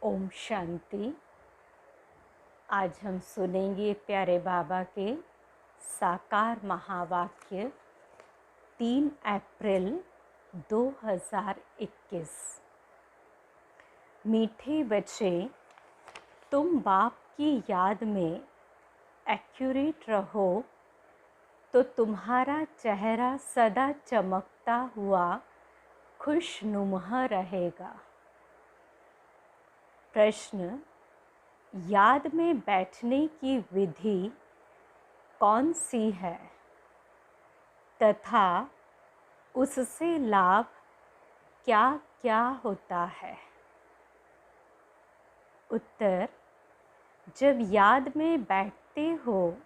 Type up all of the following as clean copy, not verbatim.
ओम शांति। आज हम सुनेंगे प्यारे बाबा के साकार महावाक्य 3 अप्रैल 2021। मीठे बच्चे, तुम बाप की याद में एक्यूरेट रहो तो तुम्हारा चेहरा सदा चमकता हुआ खुशनुमा रहेगा। प्रश्न: याद में बैठने की विधि कौन सी है तथा उससे लाभ क्या क्या होता है? उत्तर: जब याद में बैठते हो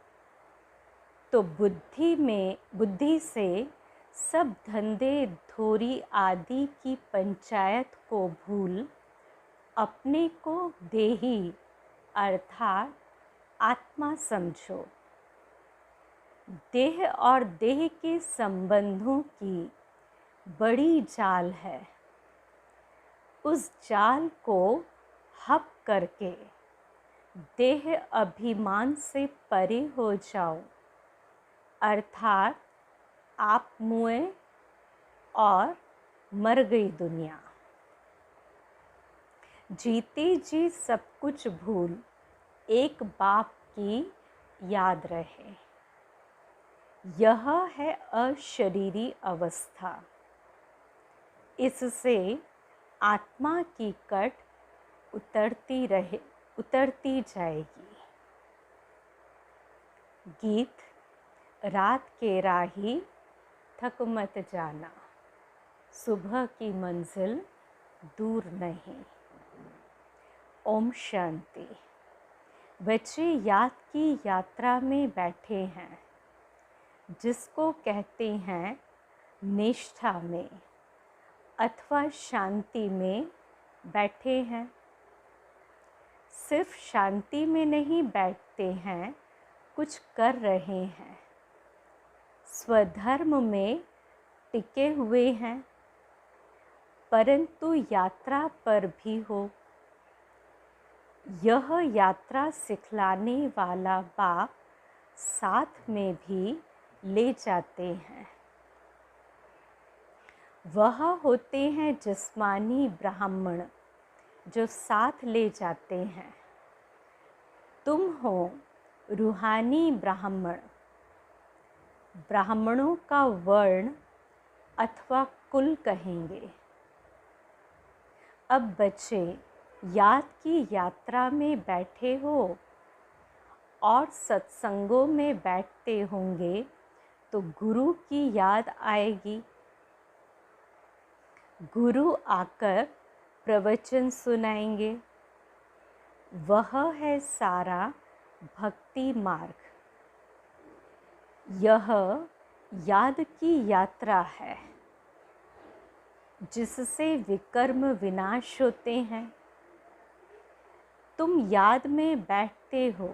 तो बुद्धि से सब धंधे धोरी आदि की पंचायत को भूल अपने को देही अर्थात आत्मा समझो। देह और देह के संबंधों की बड़ी जाल है। उस जाल को हप करके देह अभिमान से परे हो जाओ, अर्थात आप मुए और मर गई दुनिया। जीते जी सब कुछ भूल एक बाप की याद रहे। यह है अशरीरी अवस्था। इससे आत्मा की कट उतरती जाएगी। गीत: रात के राही थक मत जाना, सुबह की मंजिल दूर नहीं। ओम शांति। बच्चे याद की यात्रा में बैठे हैं, जिसको कहते हैं निष्ठा में अथवा शांति में बैठे हैं। सिर्फ शांति में नहीं बैठते हैं, कुछ कर रहे हैं। स्वधर्म में टिके हुए हैं, परंतु यात्रा पर भी हो। यह यात्रा सिखलाने वाला बाप साथ में भी ले जाते हैं। वह होते हैं जिस्मानी ब्राह्मण जो साथ ले जाते हैं। तुम हो रूहानी ब्राह्मण। ब्राह्मणों का वर्ण अथवा कुल कहेंगे। अब बच्चे याद की यात्रा में बैठे हो और सत्संगों में बैठते होंगे तो गुरु की याद आएगी। गुरु आकर प्रवचन सुनाएंगे। वह है सारा भक्ति मार्ग। यह याद की यात्रा है, जिससे विकर्म विनाश होते हैं। तुम याद में बैठते हो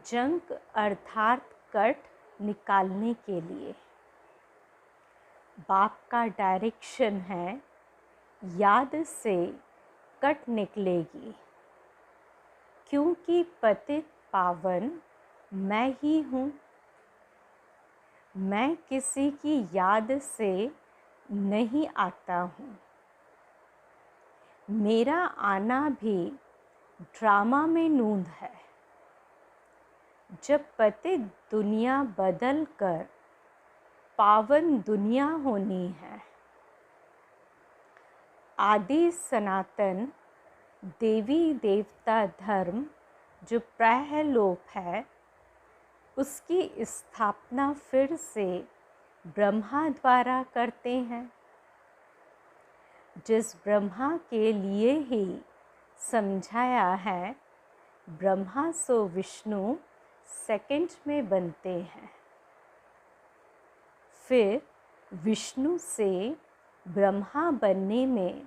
जंक अर्थात कट निकालने के लिए। बाप का डायरेक्शन है, याद से कट निकलेगी, क्योंकि पतित पावन मैं ही हूँ। मैं किसी की याद से नहीं आता हूँ। मेरा आना भी ड्रामा में नूंद है। जब पतित दुनिया बदल कर पावन दुनिया होनी है। आदि सनातन देवी देवता धर्म जो प्रायःलोप है, उसकी स्थापना फिर से ब्रह्मा द्वारा करते हैं। जिस ब्रह्मा के लिए ही समझाया है, ब्रह्मा सो विष्णु सेकंड में बनते हैं। फिर विष्णु से ब्रह्मा बनने में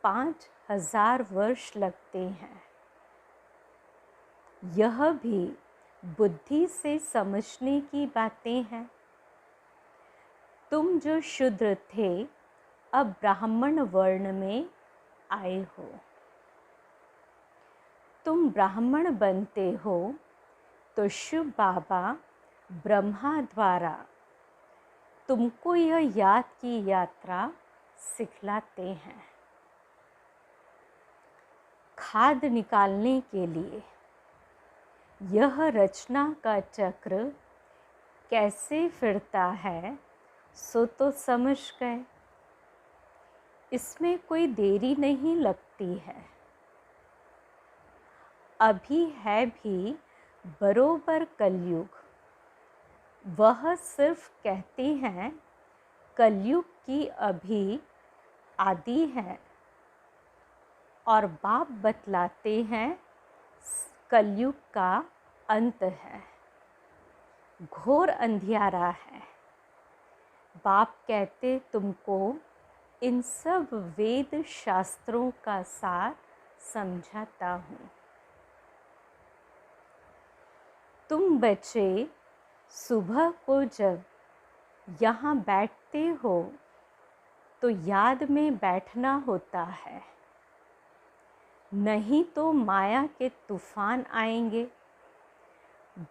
5000 वर्ष लगते हैं। यह भी बुद्धि से समझने की बातें हैं। तुम जो शूद्र थे, अब ब्राह्मण वर्ण में आए हो। तुम ब्राह्मण बनते हो तो शिव बाबा ब्रह्मा द्वारा तुमको यह याद की यात्रा सिखलाते हैं। खाद निकालने के लिए यह रचना का चक्र कैसे फिरता है सो तो समझ गए। इसमें कोई देरी नहीं लगती है। अभी है भी बरोबर कलयुग। वह सिर्फ कहते हैं कलयुग की अभी आदि है, और बाप बतलाते हैं कलयुग का अंत है, घोर अंधियारा है। बाप कहते तुमको इन सब वेद शास्त्रों का सार समझाता हूँ। तुम बच्चे सुबह को जब यहाँ बैठते हो तो याद में बैठना होता है, नहीं तो माया के तूफान आएंगे।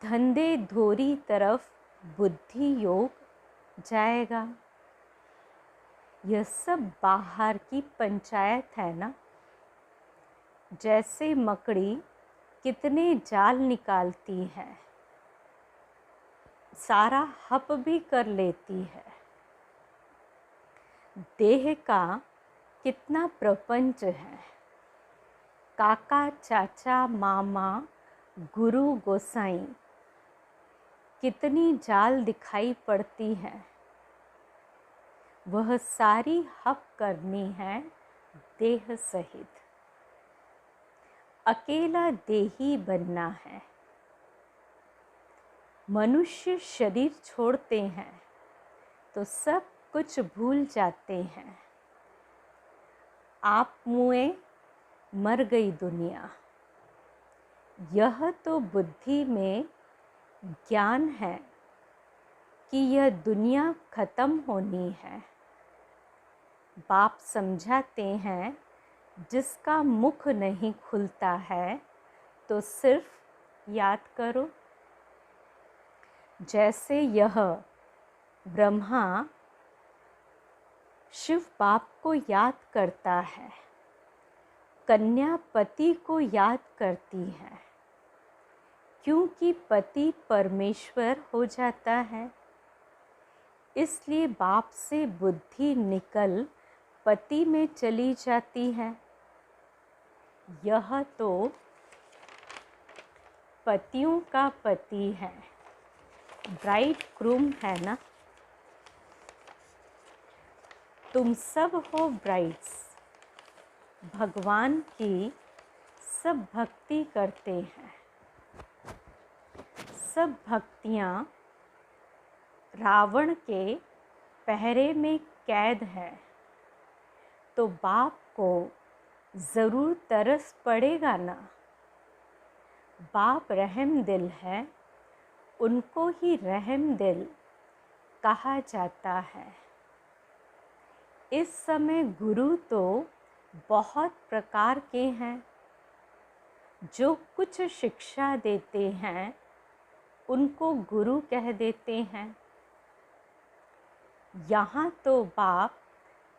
धंधे धोरी तरफ बुद्धि योग जाएगा। यह सब बाहर की पंचायत है ना। जैसे मकड़ी कितने जाल निकालती है, सारा हप भी कर लेती है। देह का कितना प्रपंच है। काका चाचा मामा गुरु गोसाई कितनी जाल दिखाई पड़ती है। वह सारी हप करनी है देह सहित। अकेला देही बनना है। मनुष्य शरीर छोड़ते हैं तो सब कुछ भूल जाते हैं। आप मुए मर गई दुनिया। यह तो बुद्धि में ज्ञान है कि यह दुनिया खत्म होनी है। बाप समझाते हैं जिसका मुख नहीं खुलता है तो सिर्फ याद करो। जैसे यह ब्रह्मा शिव बाप को याद करता है, कन्या पति को याद करती है, क्योंकि पति परमेश्वर हो जाता है। इसलिए बाप से बुद्धि निकल पति में चली जाती है। यह तो पतियों का पति है, ब्राइड ग्रूम है ना। तुम सब हो ब्राइड्स। भगवान की सब भक्ति करते हैं। सब भक्तियाँ रावण के पहरे में कैद है, तो बाप को ज़रूर तरस पड़ेगा ना। बाप रहम दिल है, उनको ही रहम दिल कहा जाता है। इस समय गुरु तो बहुत प्रकार के हैं। जो कुछ शिक्षा देते हैं उनको गुरु कह देते हैं। यहाँ तो बाप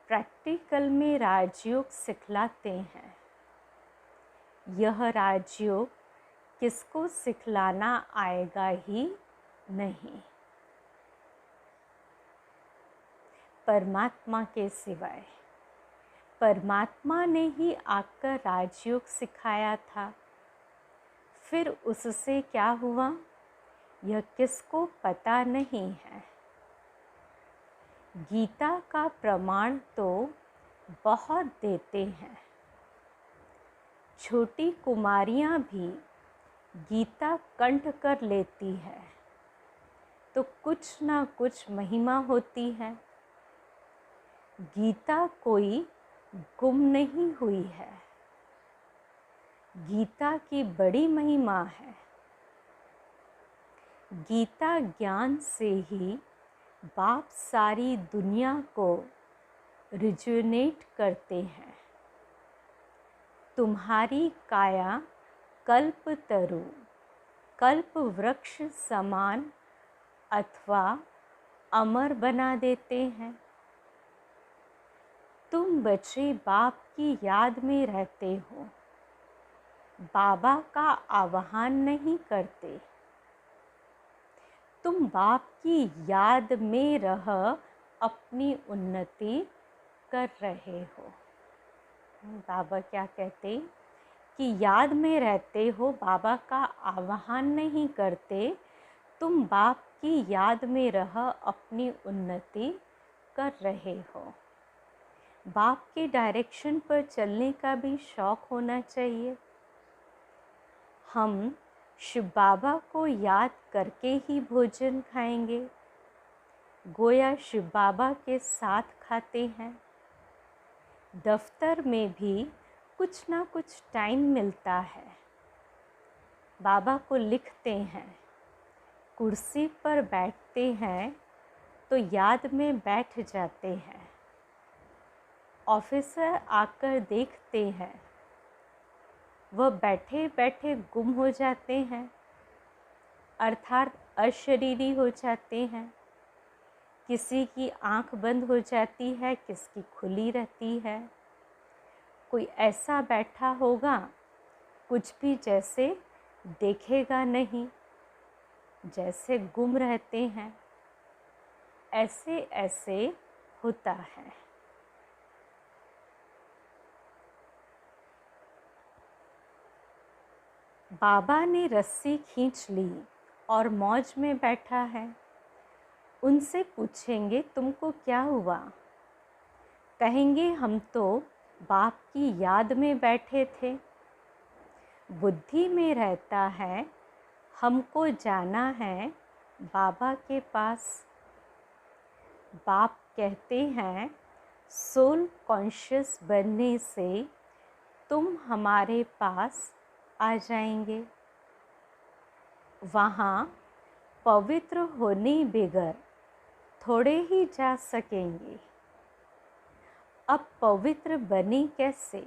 प्रैक्टिकल में राजयोग सिखलाते हैं। यह राजयोग किसको सिखलाना आएगा ही नहीं, परमात्मा के सिवाय। परमात्मा ने ही आकर राजयोग सिखाया था। फिर उससे क्या हुआ यह किसको पता नहीं है। गीता का प्रमाण तो बहुत देते हैं। छोटी कुमारियाँ भी गीता कंठ कर लेती है तो कुछ ना कुछ महिमा होती है। गीता कोई गुम नहीं हुई है। गीता की बड़ी महिमा है। गीता ज्ञान से ही बाप सारी दुनिया को रिजुनेट करते हैं। तुम्हारी काया कल्पतरु, कल्प वृक्ष समान अथवा अमर बना देते हैं। तुम बच्चे बाप की याद में रहते हो, बाबा का आह्वान नहीं करते। तुम बाप की याद में रह अपनी उन्नति कर रहे हो। बाबा क्या कहते कि याद में रहते हो, बाबा का आह्वान नहीं करते। तुम बाप की याद में रह अपनी उन्नति कर रहे हो। बाप के डायरेक्शन पर चलने का भी शौक़ होना चाहिए। हम शिव बाबा को याद करके ही भोजन खाएंगे, गोया शिव बाबा के साथ खाते हैं। दफ्तर में भी कुछ ना कुछ टाइम मिलता है, बाबा को लिखते हैं। कुर्सी पर बैठते हैं तो याद में बैठ जाते हैं। ऑफिसर आकर देखते हैं, वह बैठे बैठे गुम हो जाते हैं, अर्थात अशरीरी हो जाते हैं। किसी की आंख बंद हो जाती है, किसकी खुली रहती है। कोई ऐसा बैठा होगा कुछ भी जैसे देखेगा नहीं, जैसे गुम रहते हैं। ऐसे ऐसे होता है। बाबा ने रस्सी खींच ली और मौज में बैठा है। उनसे पूछेंगे तुमको क्या हुआ? कहेंगे हम तो बाप की याद में बैठे थे। बुद्धि में रहता है हमको जाना है बाबा के पास। बाप कहते हैं सोल कॉन्शियस बनने से तुम हमारे पास आ जाएंगे। वहाँ पवित्र होने बगैर थोड़े ही जा सकेंगे। अब पवित्र बने कैसे,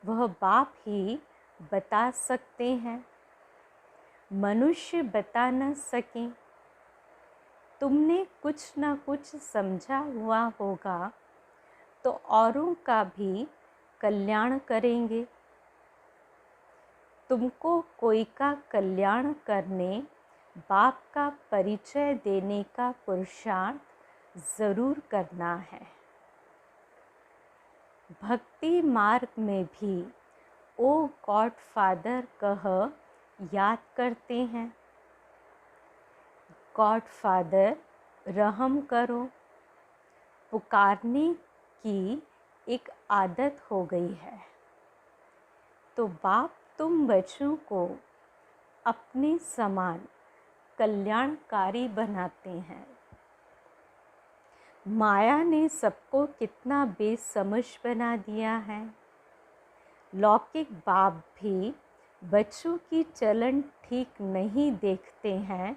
वह बाप ही बता सकते हैं। मनुष्य बता न सकें। तुमने कुछ ना कुछ समझा हुआ होगा तो औरों का भी कल्याण करेंगे। तुमको कोई का कल्याण करने, बाप का परिचय देने का पुरुषार्थ ज़रूर करना है। भक्ति मार्ग में भी ओ गॉड फादर कह याद करते हैं। गॉड फादर रहम करो, पुकारने की एक आदत हो गई है। तो बाप तुम बच्चों को अपने समान कल्याणकारी बनाते हैं। माया ने सबको कितना बेसमझ बना दिया है। लौकिक बाप भी बच्चों की चलन ठीक नहीं देखते हैं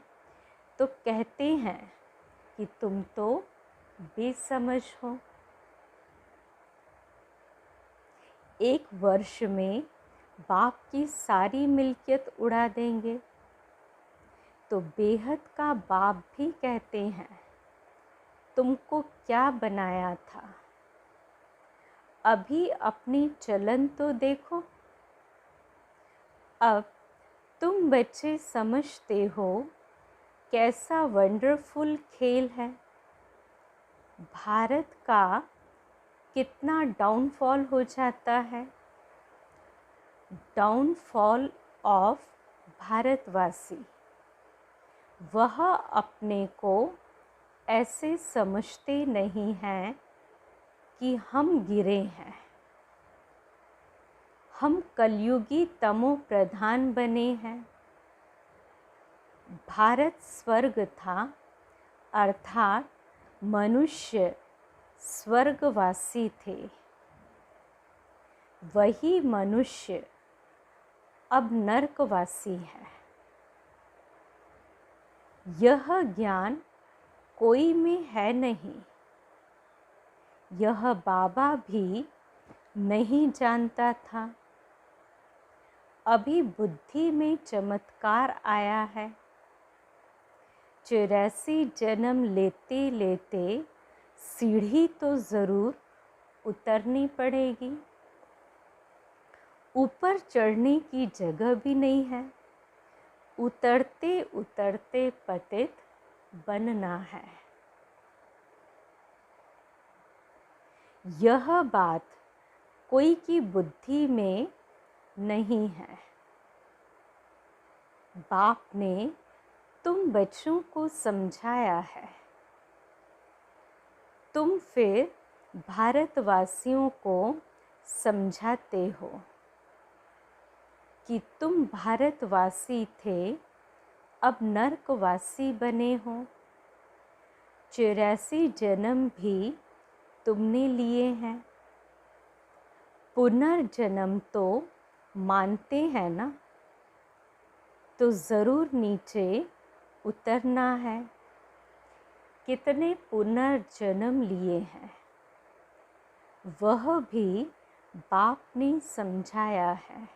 तो कहते हैं कि तुम तो बेसमझ हो। एक वर्ष में बाप की सारी मिल्कियत उड़ा देंगे तो बेहद का बाप भी कहते हैं तुमको क्या बनाया था, अभी अपनी चलन तो देखो। अब तुम बच्चे समझते हो कैसा वंडरफुल खेल है। भारत का कितना डाउनफॉल हो जाता है। डाउनफॉल ऑफ भारतवासी। वह अपने को ऐसे समझते नहीं हैं कि हम गिरे हैं। हम कलयुगी तमो प्रधान बने हैं। भारत स्वर्ग था, अर्थात मनुष्य स्वर्गवासी थे। वही मनुष्य अब नरकवासी है। यह ज्ञान कोई में है नहीं। यह बाबा भी नहीं जानता था। अभी बुद्धि में चमत्कार आया है। 84 जन्म लेते लेते सीढ़ी तो ज़रूर उतरनी पड़ेगी। ऊपर चढ़ने की जगह भी नहीं है। उतरते उतरते पतित बनना है। यह बात कोई की बुद्धि में नहीं है। बाप ने तुम बच्चों को समझाया है। तुम फिर भारतवासियों को समझाते हो कि तुम भारतवासी थे, अब नरकवासी बने हो। 84 जन्म भी तुमने लिए हैं। पुनर्जन्म तो मानते हैं ना, तो ज़रूर नीचे उतरना है। कितने पुनर्जन्म लिए हैं वह भी बाप ने समझाया है।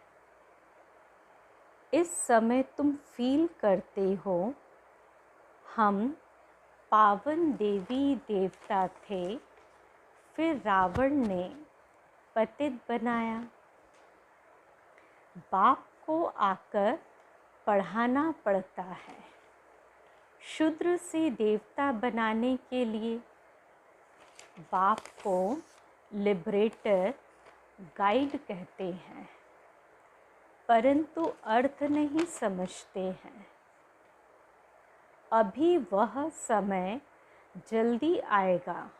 इस समय तुम फील करते हो हम पावन देवी देवता थे, फिर रावण ने पतित बनाया। बाप को आकर पढ़ाना पड़ता है। शूद्र से देवता बनाने के लिए बाप को लिबरेटर, गाइड कहते हैं, परंतु अर्थ नहीं समझते हैं। अभी वह समय जल्दी आएगा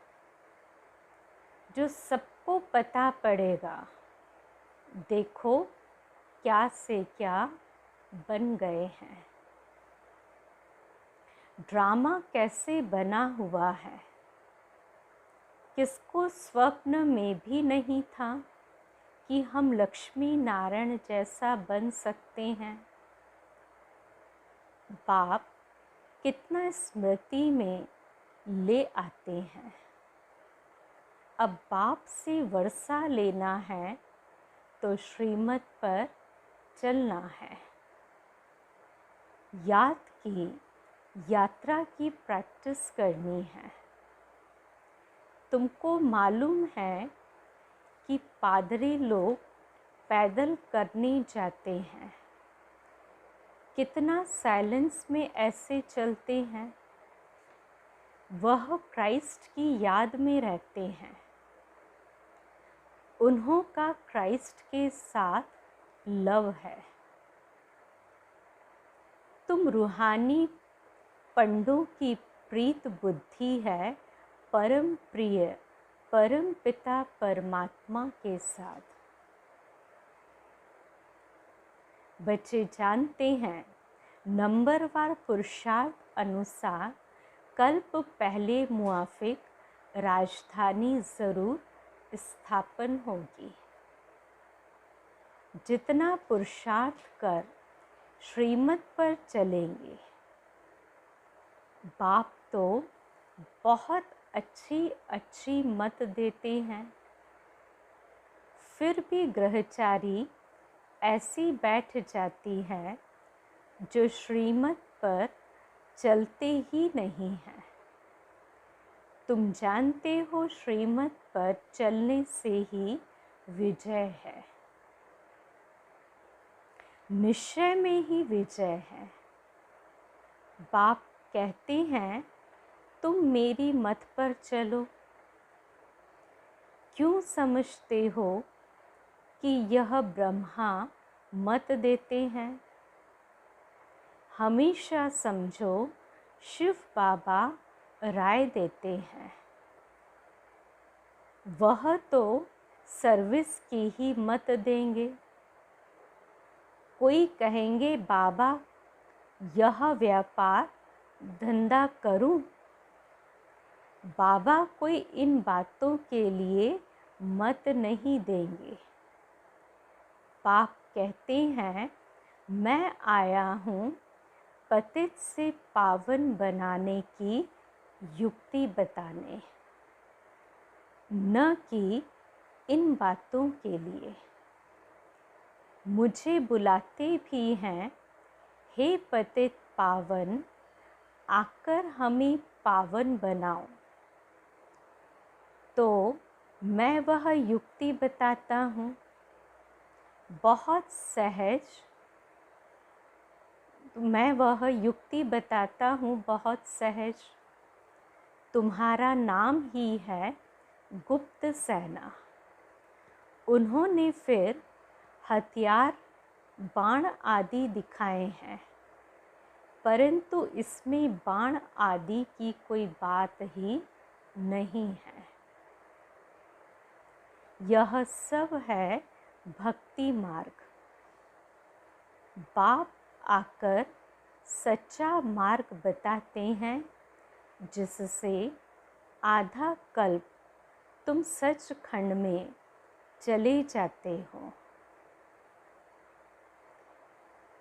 जो सबको पता पड़ेगा, देखो क्या से क्या बन गए हैं। ड्रामा कैसे बना हुआ है, किसको स्वप्न में भी नहीं था कि हम लक्ष्मी नारायण जैसा बन सकते हैं। बाप कितना स्मृति में ले आते हैं। अब बाप से वर्षा लेना है तो श्रीमत पर चलना है। याद की यात्रा की प्रैक्टिस करनी है। तुमको मालूम है कि पादरी लोग पैदल करने जाते हैं, कितना साइलेंस में ऐसे चलते हैं। वह क्राइस्ट की याद में रहते हैं। उन्हों का क्राइस्ट के साथ लव है। तुम रूहानी पंडों की प्रीत बुद्धि है परम प्रिय परम पिता परमात्मा के साथ। बच्चे जानते हैं नंबरवार पुरुषार्थ अनुसार कल्प पहले मुआफिक राजधानी ज़रूर स्थापन होगी। जितना पुरुषार्थ कर श्रीमत पर चलेंगे। बाप तो बहुत अच्छी अच्छी मत देते हैं, फिर भी ग्रहचारी ऐसी बैठ जाती है जो श्रीमत पर चलते ही नहीं है। तुम जानते हो श्रीमत पर चलने से ही विजय है। निश्चय में ही विजय है। बाप कहते हैं तुम मेरी मत पर चलो। क्यों समझते हो कि यह ब्रह्मा मत देते हैं? हमेशा समझो शिव बाबा राय देते हैं। वह तो सर्विस की ही मत देंगे। कोई कहेंगे बाबा यह व्यापार धंधा करूं? बाबा कोई इन बातों के लिए मत नहीं देंगे। बाप कहते हैं मैं आया हूँ पतित से पावन बनाने की युक्ति बताने, न कि इन बातों के लिए। मुझे बुलाते भी हैं, हे पतित पावन, आकर हमें पावन बनाओ। तो मैं वह युक्ति बताता हूँ, बहुत सहज। मैं वह युक्ति बताता हूँ बहुत सहज। तुम्हारा नाम ही है गुप्त सेना। उन्होंने फिर हथियार, बाण आदि दिखाए हैं, परंतु इसमें बाण आदि की कोई बात ही नहीं है। यह सब है भक्ति मार्ग। बाप आकर सच्चा मार्ग बताते हैं, जिससे आधा कल्प तुम सचखंड में चले जाते हो।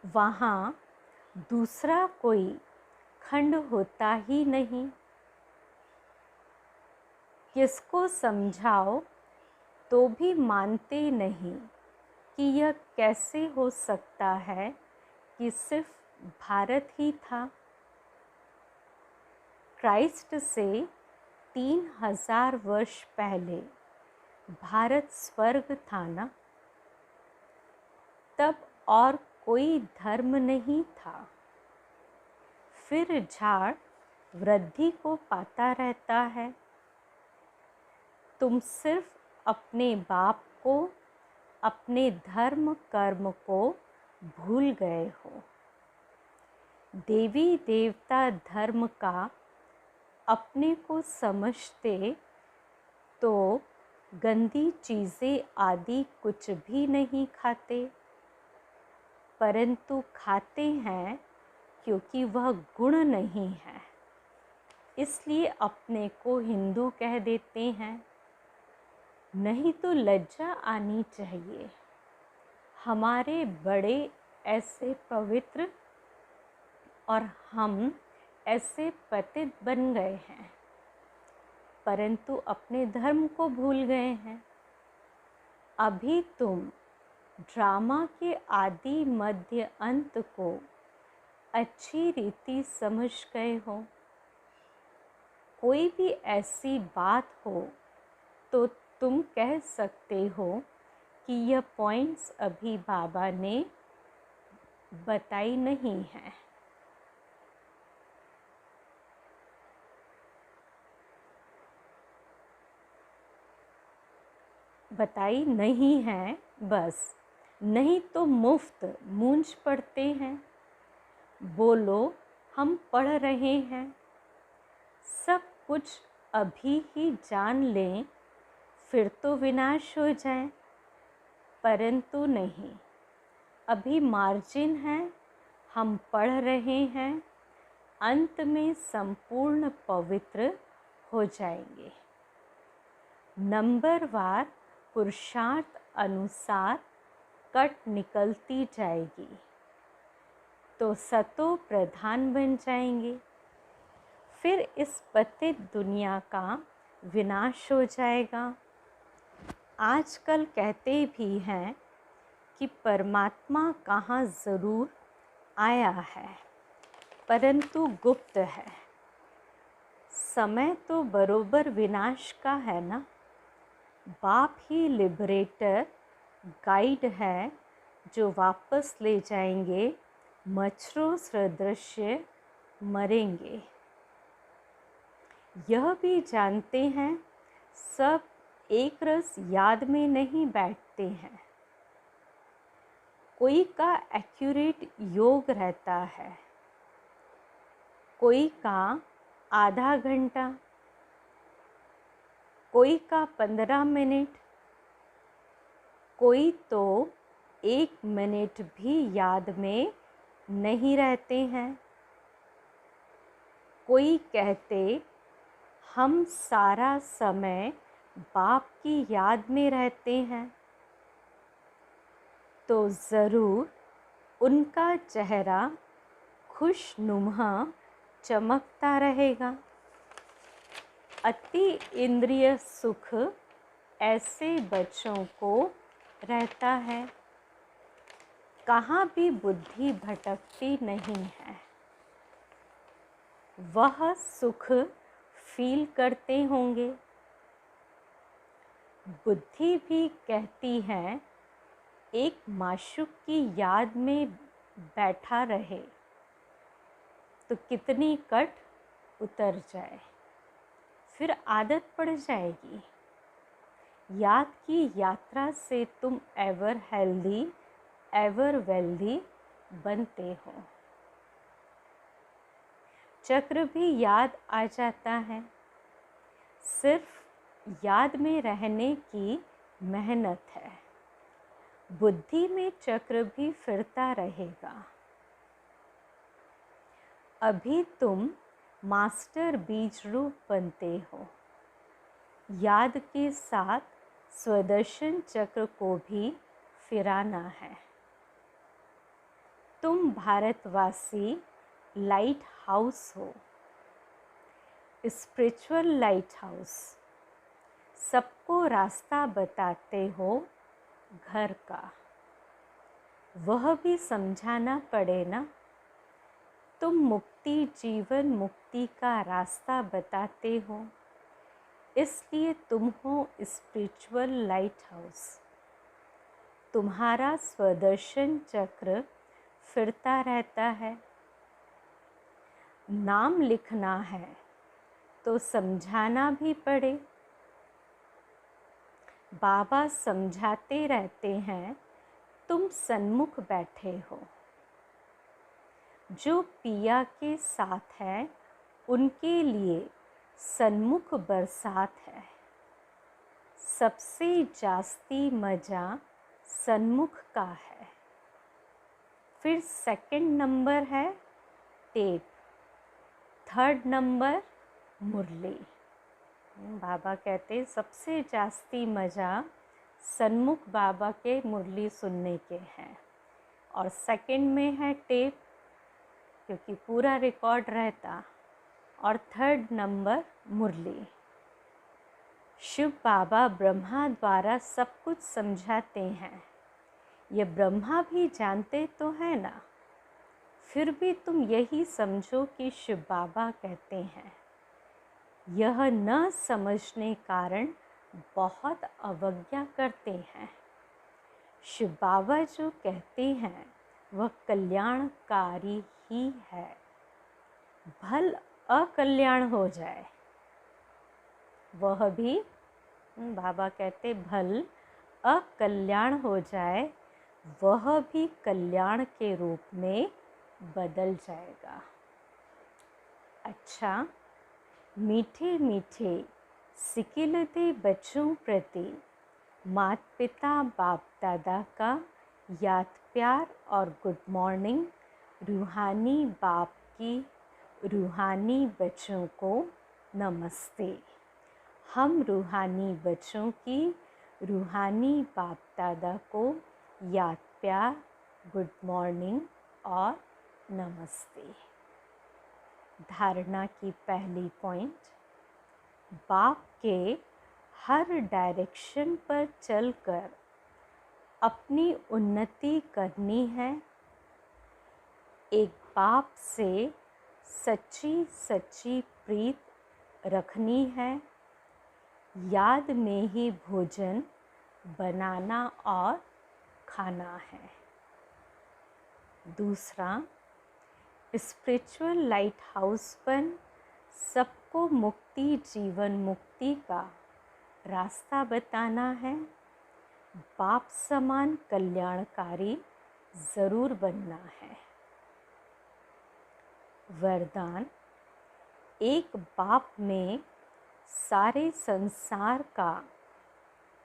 वहाँ दूसरा कोई खंड होता ही नहीं। किसको समझाओ तो भी मानते नहीं कि यह कैसे हो सकता है कि सिर्फ भारत ही था। क्राइस्ट से 3000 वर्ष पहले भारत स्वर्ग था ना। तब और कोई धर्म नहीं था। फिर झाड़ वृद्धि को पाता रहता है। तुम सिर्फ अपने बाप को, अपने धर्म कर्म को भूल गए हो। देवी देवता धर्म का अपने को समझते तो गंदी चीज़ें आदि कुछ भी नहीं खाते, परंतु खाते हैं क्योंकि वह गुण नहीं है, इसलिए अपने को हिंदू कह देते हैं। नहीं तो लज्जा आनी चाहिए। हमारे बड़े ऐसे पवित्र और हम ऐसे पतित बन गए हैं, परंतु अपने धर्म को भूल गए हैं। अभी तुम ड्रामा के आदि मध्य अंत को अच्छी रीति समझ गए हो। कोई भी ऐसी बात हो तो तुम कह सकते हो कि यह पॉइंट्स अभी बाबा ने बताई नहीं है। बताई नहीं है बस, नहीं तो मुफ्त मूंछ पढ़ते हैं। बोलो हम पढ़ रहे हैं। सब कुछ अभी ही जान लें, फिर तो विनाश हो जाए, परंतु नहीं। अभी मार्जिन है, हम पढ़ रहे हैं, अंत में संपूर्ण पवित्र हो जाएंगे। नंबरवार पुरुषार्थ अनुसार कट निकलती जाएगी तो सतो प्रधान बन जाएंगे। फिर इस पतित दुनिया का विनाश हो जाएगा। आजकल कहते भी हैं कि परमात्मा कहाँ ज़रूर आया है, परंतु गुप्त है। समय तो बरोबर विनाश का है ना। बाप ही लिबरेटर गाइड है, जो वापस ले जाएंगे। मच्छरों सदृश्य मरेंगे। यह भी जानते हैं सब एक रस याद में नहीं बैठते हैं। कोई का एक्यूरेट योग रहता है, कोई का आधा घंटा, कोई का 15 मिनट, कोई तो 1 मिनट भी याद में नहीं रहते हैं। कोई कहते हम सारा समय बाप की याद में रहते हैं, तो ज़रूर उनका चेहरा खुशनुमा चमकता रहेगा। अति इंद्रिय सुख ऐसे बच्चों को रहता है। कहाँ भी बुद्धि भटकती नहीं है। वह सुख फील करते होंगे। बुद्धि भी कहती है एक माशूक की याद में बैठा रहे तो कितनी कट उतर जाए, फिर आदत पड़ जाएगी। याद की यात्रा से तुम एवर हेल्दी एवर वेल्दी बनते हो। चक्र भी याद आ जाता है। सिर्फ याद में रहने की मेहनत है। बुद्धि में चक्र भी फिरता रहेगा। अभी तुम मास्टर बीज रूप बनते हो। याद के साथ स्वदर्शन चक्र को भी फिराना है। तुम भारतवासी लाइट हाउस हो, स्पिरिचुअल लाइट हाउस। सबको रास्ता बताते हो घर का। वह भी समझाना पड़े ना। तुम मुक्ति जीवन मुक्ति का रास्ता बताते हो, इसलिए तुम हो स्पिरिचुअल लाइट हाउस। तुम्हारा स्वदर्शन चक्र फिरता रहता है। नाम लिखना है तो समझाना भी पड़े। बाबा समझाते रहते हैं, तुम सन्मुख बैठे हो। जो पिया के साथ है उनके लिए सन्मुख बरसात है। सबसे जास्ती मजा सन्मुख का है। फिर सेकंड नंबर है टेप, थर्ड नंबर मुरली। बाबा कहते सबसे जास्ती मज़ा सन्मुख बाबा के मुरली सुनने के हैं, और सेकंड में है टेप क्योंकि पूरा रिकॉर्ड रहता, और थर्ड नंबर मुरली। शिव बाबा ब्रह्मा द्वारा सब कुछ समझाते हैं। ये ब्रह्मा भी जानते तो है ना, फिर भी तुम यही समझो कि शिव बाबा कहते हैं। यह न समझने कारण बहुत अवज्ञा करते हैं। शिव बाबा जो कहते हैं वह कल्याणकारी ही है। भल अकल्याण हो जाए वह भी, बाबा कहते भल अकल्याण हो जाए वह भी कल्याण के रूप में बदल जाएगा। अच्छा, मीठे मीठे सिकिलते बच्चों प्रति माता पिता बाप दादा का याद प्यार और गुड मॉर्निंग। रूहानी बाप की रूहानी बच्चों को नमस्ते। हम रूहानी बच्चों की रूहानी बाप दादा को याद प्यार, गुड मॉर्निंग और नमस्ते। धारणा की पहली पॉइंट, बाप के हर डायरेक्शन पर चलकर अपनी उन्नति करनी है। एक बाप से सच्ची सच्ची प्रीत रखनी है। याद में ही भोजन बनाना और खाना है। दूसरा, स्पिरिचुअल लाइट हाउस बन सबको मुक्ति जीवन मुक्ति का रास्ता बताना है। बाप समान कल्याणकारी ज़रूर बनना है। वरदान, एक बाप में सारे संसार का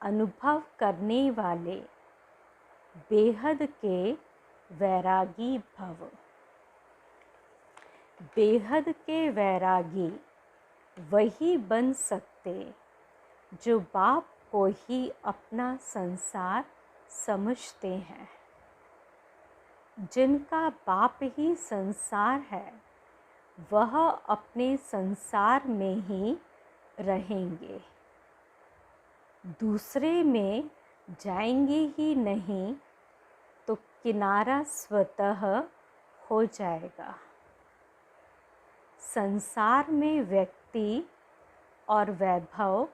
अनुभव करने वाले बेहद के वैरागी भव। बेहद के वैरागी वही बन सकते जो बाप को ही अपना संसार समझते हैं। जिनका बाप ही संसार है वह अपने संसार में ही रहेंगे, दूसरे में जाएंगे ही नहीं, तो किनारा स्वतः हो जाएगा। संसार में व्यक्ति और वैभव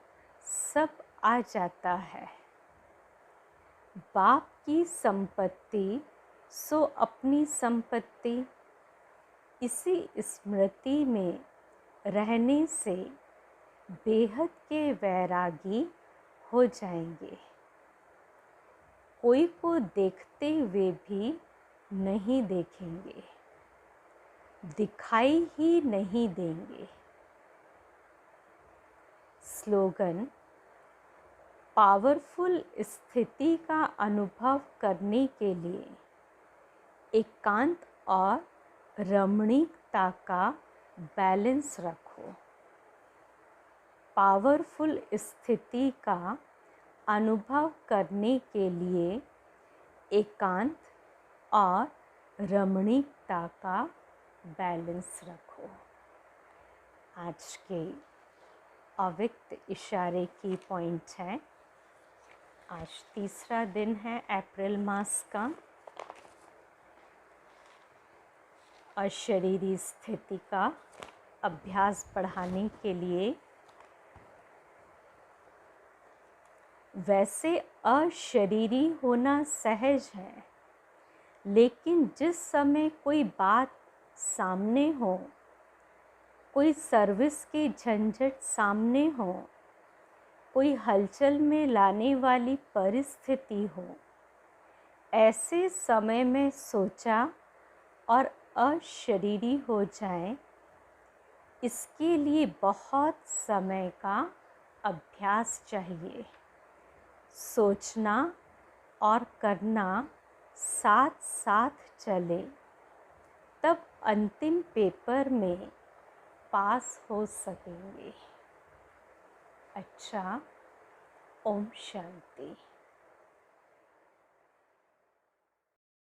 सब आ जाता है। बाप की संपत्ति सो अपनी संपत्ति। इसी स्मृति में रहने से बेहद के वैरागी हो जाएंगे। कोई को देखते हुए भी नहीं देखेंगे, दिखाई ही नहीं देंगे। स्लोगन: पावरफुल स्थिति का अनुभव करने के लिए एकांत और रमणीकता का बैलेंस रखो। पावरफुल स्थिति का अनुभव करने के लिए एकांत और रमणीकता का बैलेंस रखो। आज के अव्यक्त इशारे की पॉइंट है। आज तीसरा दिन है अप्रैल मास का। अशरीरी स्थिति का अभ्यास बढ़ाने के लिए वैसे अशरीरी होना सहज है, लेकिन जिस समय कोई बात सामने हो, कोई सर्विस की झंझट सामने हो, कोई हलचल में लाने वाली परिस्थिति हो, ऐसे समय में सोचा और अशरीरी हो जाए, इसके लिए बहुत समय का अभ्यास चाहिए। सोचना और करना साथ साथ चले, तब अंतिम पेपर में पास हो सकेंगे। अच्छा, ओम शांति।